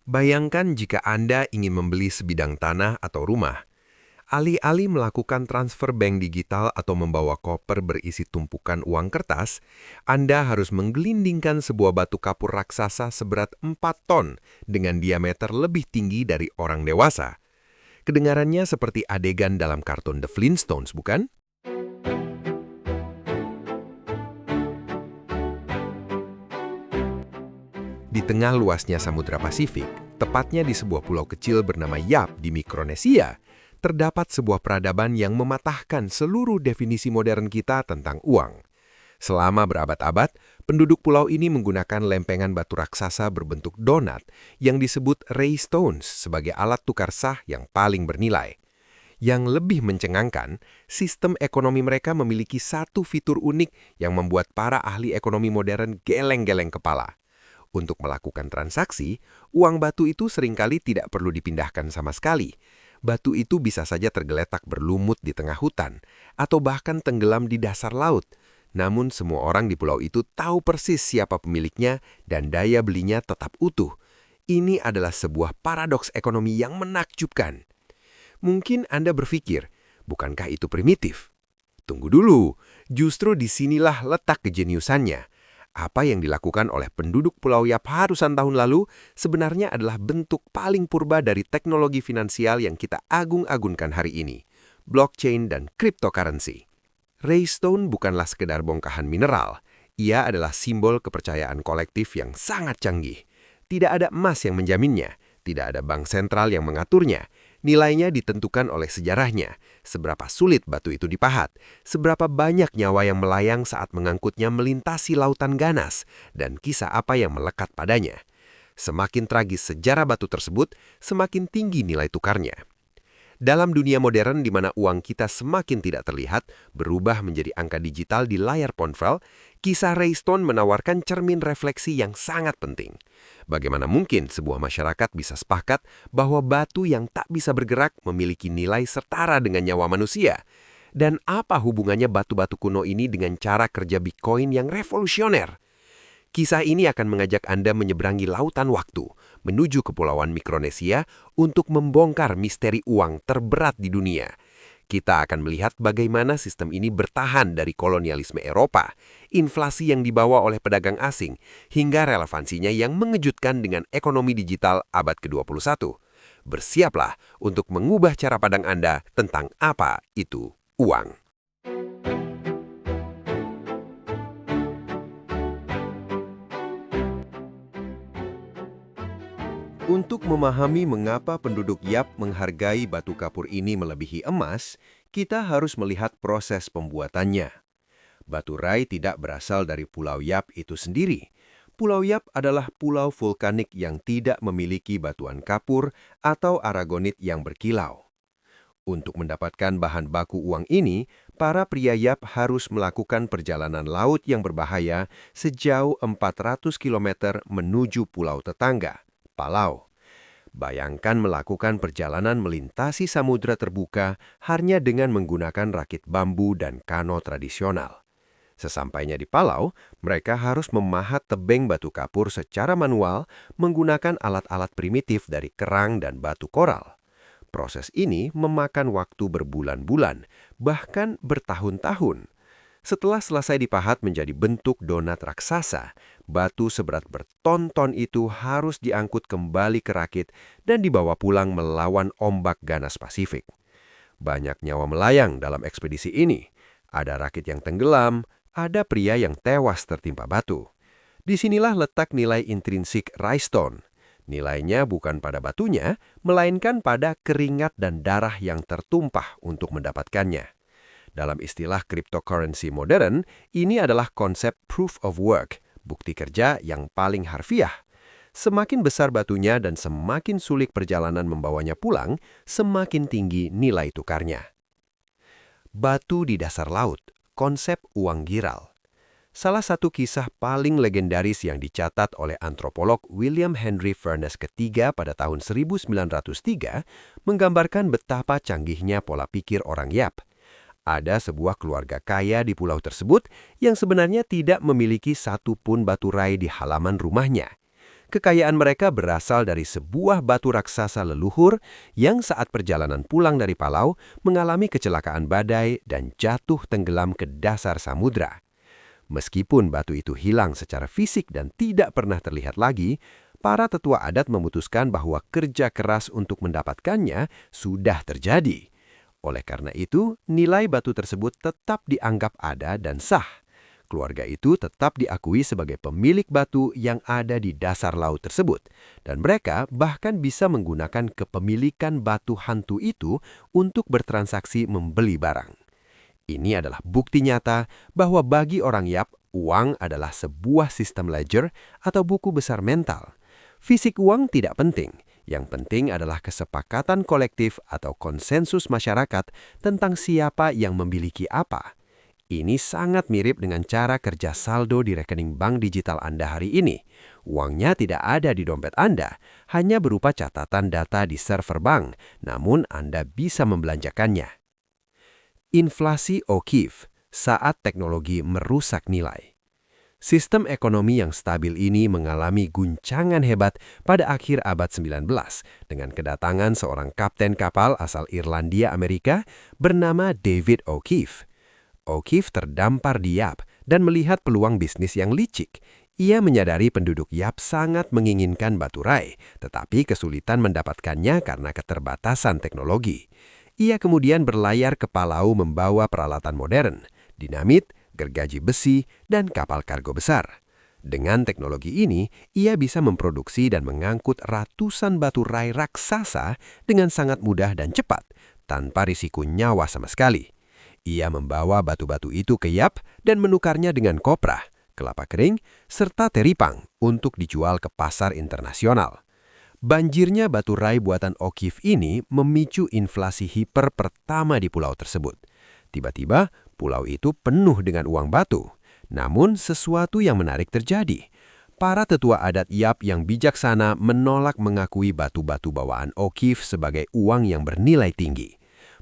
Bayangkan jika Anda ingin membeli sebidang tanah atau rumah. Alih-alih melakukan transfer bank digital atau membawa koper berisi tumpukan uang kertas, Anda harus menggelindingkan sebuah batu kapur raksasa seberat 4 ton dengan diameter lebih tinggi dari orang dewasa. Kedengarannya seperti adegan dalam kartun The Flintstones, bukan? Di tengah luasnya Samudra Pasifik, tepatnya di sebuah pulau kecil bernama Yap di Mikronesia, terdapat sebuah peradaban yang mematahkan seluruh definisi modern kita tentang uang. Selama berabad-abad, penduduk pulau ini menggunakan lempengan batu raksasa berbentuk donat yang disebut Ray Stones sebagai alat tukar sah yang paling bernilai. Yang lebih mencengangkan, sistem ekonomi mereka memiliki satu fitur unik yang membuat para ahli ekonomi modern geleng-geleng kepala. Untuk melakukan transaksi, uang batu itu seringkali tidak perlu dipindahkan sama sekali. Batu itu bisa saja tergeletak berlumut di tengah hutan, atau bahkan tenggelam di dasar laut. Namun semua orang di pulau itu tahu persis siapa pemiliknya dan daya belinya tetap utuh. Ini adalah sebuah paradoks ekonomi yang menakjubkan. Mungkin Anda berpikir, bukankah itu primitif? Tunggu dulu, justru disinilah letak kejeniusannya. Apa yang dilakukan oleh penduduk Pulau Yap ratusan tahun lalu sebenarnya adalah bentuk paling purba dari teknologi finansial yang kita agung-agungkan hari ini, blockchain dan cryptocurrency. Raystone bukanlah sekedar bongkahan mineral, ia adalah simbol kepercayaan kolektif yang sangat canggih. Tidak ada emas yang menjaminnya, tidak ada bank sentral yang mengaturnya. Nilainya ditentukan oleh sejarahnya, seberapa sulit batu itu dipahat, seberapa banyak nyawa yang melayang saat mengangkutnya melintasi lautan ganas, dan kisah apa yang melekat padanya. Semakin tragis sejarah batu tersebut, semakin tinggi nilai tukarnya. Dalam dunia modern di mana uang kita semakin tidak terlihat, berubah menjadi angka digital di layar ponsel, kisah Raystone menawarkan cermin refleksi yang sangat penting. Bagaimana mungkin sebuah masyarakat bisa sepakat bahwa batu yang tak bisa bergerak memiliki nilai setara dengan nyawa manusia? Dan apa hubungannya batu-batu kuno ini dengan cara kerja Bitcoin yang revolusioner? Kisah ini akan mengajak Anda menyeberangi lautan waktu, menuju Kepulauan Mikronesia untuk membongkar misteri uang terberat di dunia. Kita akan melihat bagaimana sistem ini bertahan dari kolonialisme Eropa, inflasi yang dibawa oleh pedagang asing, hingga relevansinya yang mengejutkan dengan ekonomi digital abad ke-21. Bersiaplah untuk mengubah cara pandang Anda tentang apa itu uang. Untuk memahami mengapa penduduk Yap menghargai batu kapur ini melebihi emas, kita harus melihat proses pembuatannya. Batu Rai tidak berasal dari Pulau Yap itu sendiri. Pulau Yap adalah pulau vulkanik yang tidak memiliki batuan kapur atau aragonit yang berkilau. Untuk mendapatkan bahan baku uang ini, para pria Yap harus melakukan perjalanan laut yang berbahaya sejauh 400 km menuju pulau tetangga, Palau. Bayangkan melakukan perjalanan melintasi samudra terbuka hanya dengan menggunakan rakit bambu dan kano tradisional. Sesampainya di Palau, mereka harus memahat tebing batu kapur secara manual menggunakan alat-alat primitif dari kerang dan batu koral. Proses ini memakan waktu berbulan-bulan, bahkan bertahun-tahun. Setelah selesai dipahat menjadi bentuk donat raksasa, batu seberat berton-ton itu harus diangkut kembali ke rakit dan dibawa pulang melawan ombak ganas Pasifik. Banyak nyawa melayang dalam ekspedisi ini. Ada rakit yang tenggelam, ada pria yang tewas tertimpa batu. Disinilah letak nilai intrinsik Raystone. Nilainya bukan pada batunya, melainkan pada keringat dan darah yang tertumpah untuk mendapatkannya. Dalam istilah cryptocurrency modern, ini adalah konsep proof of work, bukti kerja yang paling harfiah. Semakin besar batunya dan semakin sulit perjalanan membawanya pulang, semakin tinggi nilai tukarnya. Batu di dasar laut, konsep uang giral. Salah satu kisah paling legendaris yang dicatat oleh antropolog William Henry Furness III pada tahun 1903 menggambarkan betapa canggihnya pola pikir orang Yap. Ada sebuah keluarga kaya di pulau tersebut yang sebenarnya tidak memiliki satu pun batu rai di halaman rumahnya. Kekayaan mereka berasal dari sebuah batu raksasa leluhur yang saat perjalanan pulang dari Palau mengalami kecelakaan badai dan jatuh tenggelam ke dasar samudra. Meskipun batu itu hilang secara fisik dan tidak pernah terlihat lagi, para tetua adat memutuskan bahwa kerja keras untuk mendapatkannya sudah terjadi. Oleh karena itu, nilai batu tersebut tetap dianggap ada dan sah. Keluarga itu tetap diakui sebagai pemilik batu yang ada di dasar laut tersebut, dan mereka bahkan bisa menggunakan kepemilikan batu hantu itu untuk bertransaksi membeli barang. Ini adalah bukti nyata bahwa bagi orang Yap, uang adalah sebuah sistem ledger atau buku besar mental. Fisik uang tidak penting. Yang penting adalah kesepakatan kolektif atau konsensus masyarakat tentang siapa yang memiliki apa. Ini sangat mirip dengan cara kerja saldo di rekening bank digital Anda hari ini. Uangnya tidak ada di dompet Anda, hanya berupa catatan data di server bank, namun Anda bisa membelanjakannya. Inflasi O'Keefe saat teknologi merusak nilai. Sistem ekonomi yang stabil ini mengalami guncangan hebat pada akhir abad 19 dengan kedatangan seorang kapten kapal asal Irlandia Amerika bernama David O'Keefe. O'Keefe terdampar di Yap dan melihat peluang bisnis yang licik. Ia menyadari penduduk Yap sangat menginginkan batu rai, tetapi kesulitan mendapatkannya karena keterbatasan teknologi. Ia kemudian berlayar ke Palau membawa peralatan modern, dinamit, gergaji besi, dan kapal kargo besar. Dengan teknologi ini, ia bisa memproduksi dan mengangkut ratusan batu rai raksasa dengan sangat mudah dan cepat, tanpa risiko nyawa sama sekali. Ia membawa batu-batu itu ke Yap dan menukarnya dengan kopra, kelapa kering, serta teripang untuk dijual ke pasar internasional. Banjirnya batu rai buatan O'Keefe ini memicu inflasi hiper pertama di pulau tersebut. Tiba-tiba, pulau itu penuh dengan uang batu. Namun, sesuatu yang menarik terjadi. Para tetua adat Yap yang bijaksana menolak mengakui batu-batu bawaan O'Keefe sebagai uang yang bernilai tinggi.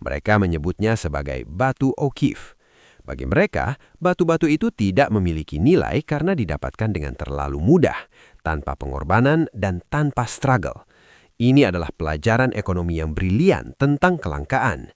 Mereka menyebutnya sebagai batu O'Keefe. Bagi mereka, batu-batu itu tidak memiliki nilai karena didapatkan dengan terlalu mudah, tanpa pengorbanan dan tanpa struggle. Ini adalah pelajaran ekonomi yang brilian tentang kelangkaan.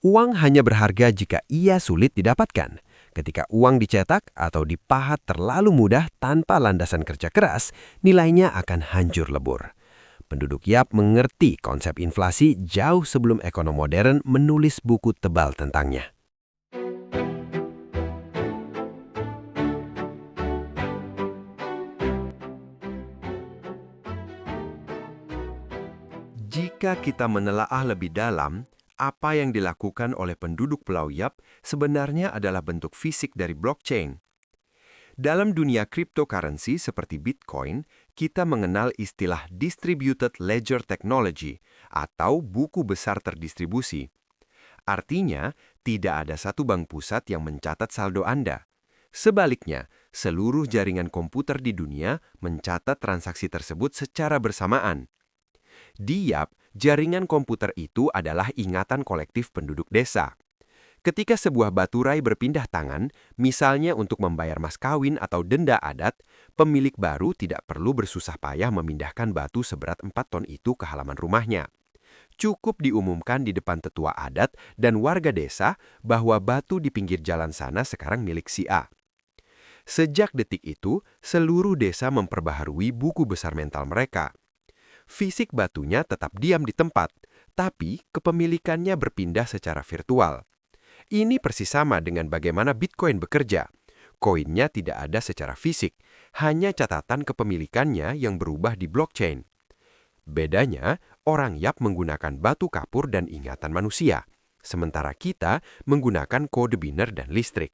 Uang hanya berharga jika ia sulit didapatkan. Ketika uang dicetak atau dipahat terlalu mudah tanpa landasan kerja keras, nilainya akan hancur lebur. Penduduk Yap mengerti konsep inflasi jauh sebelum ekonom modern menulis buku tebal tentangnya. Jika kita menelaah lebih dalam, apa yang dilakukan oleh penduduk Pulau Yap sebenarnya adalah bentuk fisik dari blockchain. Dalam dunia cryptocurrency seperti Bitcoin, kita mengenal istilah Distributed Ledger Technology atau buku besar terdistribusi. Artinya, tidak ada satu bank pusat yang mencatat saldo Anda. Sebaliknya, seluruh jaringan komputer di dunia mencatat transaksi tersebut secara bersamaan. Di Yap, jaringan komputer itu adalah ingatan kolektif penduduk desa. Ketika sebuah batu rai berpindah tangan, misalnya untuk membayar mas kawin atau denda adat, pemilik baru tidak perlu bersusah payah memindahkan batu seberat 4 ton itu ke halaman rumahnya. Cukup diumumkan di depan tetua adat dan warga desa bahwa batu di pinggir jalan sana sekarang milik si A. Sejak detik itu, seluruh desa memperbaharui buku besar mental mereka. Fisik batunya tetap diam di tempat, tapi kepemilikannya berpindah secara virtual. Ini persis sama dengan bagaimana Bitcoin bekerja. Koinnya tidak ada secara fisik, hanya catatan kepemilikannya yang berubah di blockchain. Bedanya, orang Yap menggunakan batu kapur dan ingatan manusia, sementara kita menggunakan kode biner dan listrik.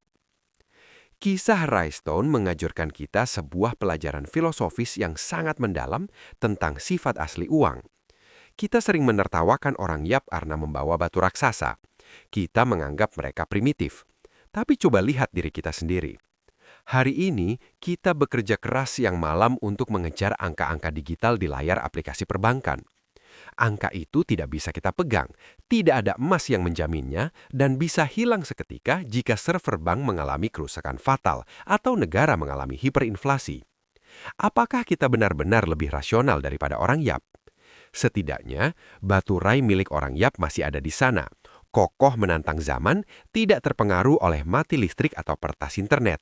Kisah Rhinestone mengajarkan kita sebuah pelajaran filosofis yang sangat mendalam tentang sifat asli uang. Kita sering menertawakan orang Yap karena membawa batu raksasa. Kita menganggap mereka primitif. Tapi coba lihat diri kita sendiri. Hari ini, kita bekerja keras siang malam untuk mengejar angka-angka digital di layar aplikasi perbankan. Angka itu tidak bisa kita pegang, tidak ada emas yang menjaminnya, dan bisa hilang seketika jika server bank mengalami kerusakan fatal atau negara mengalami hiperinflasi. Apakah kita benar-benar lebih rasional daripada orang Yap? Setidaknya, baturai milik orang Yap masih ada di sana. Kokoh menantang zaman, tidak terpengaruh oleh mati listrik atau pertas internet.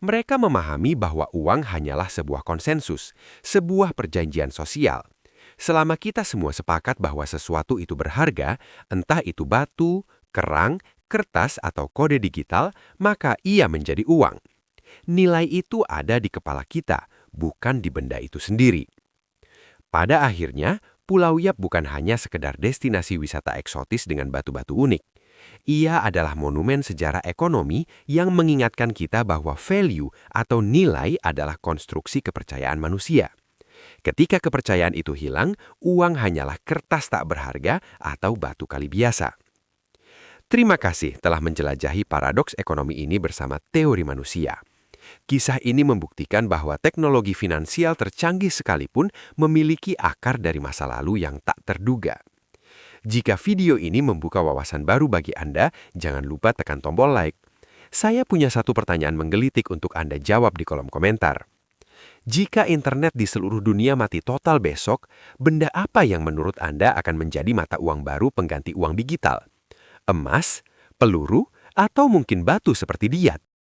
Mereka memahami bahwa uang hanyalah sebuah konsensus, sebuah perjanjian sosial. Selama kita semua sepakat bahwa sesuatu itu berharga, entah itu batu, kerang, kertas, atau kode digital, maka ia menjadi uang. Nilai itu ada di kepala kita, bukan di benda itu sendiri. Pada akhirnya, Pulau Yap bukan hanya sekedar destinasi wisata eksotis dengan batu-batu unik. Ia adalah monumen sejarah ekonomi yang mengingatkan kita bahwa value atau nilai adalah konstruksi kepercayaan manusia. Ketika kepercayaan itu hilang, uang hanyalah kertas tak berharga atau batu kali biasa. Terima kasih telah menjelajahi paradoks ekonomi ini bersama teori manusia. Kisah ini membuktikan bahwa teknologi finansial tercanggih sekalipun memiliki akar dari masa lalu yang tak terduga. Jika video ini membuka wawasan baru bagi Anda, jangan lupa tekan tombol like. Saya punya satu pertanyaan menggelitik untuk Anda jawab di kolom komentar. Jika internet di seluruh dunia mati total besok, benda apa yang menurut Anda akan menjadi mata uang baru pengganti uang digital? Emas, peluru, atau mungkin batu seperti diat?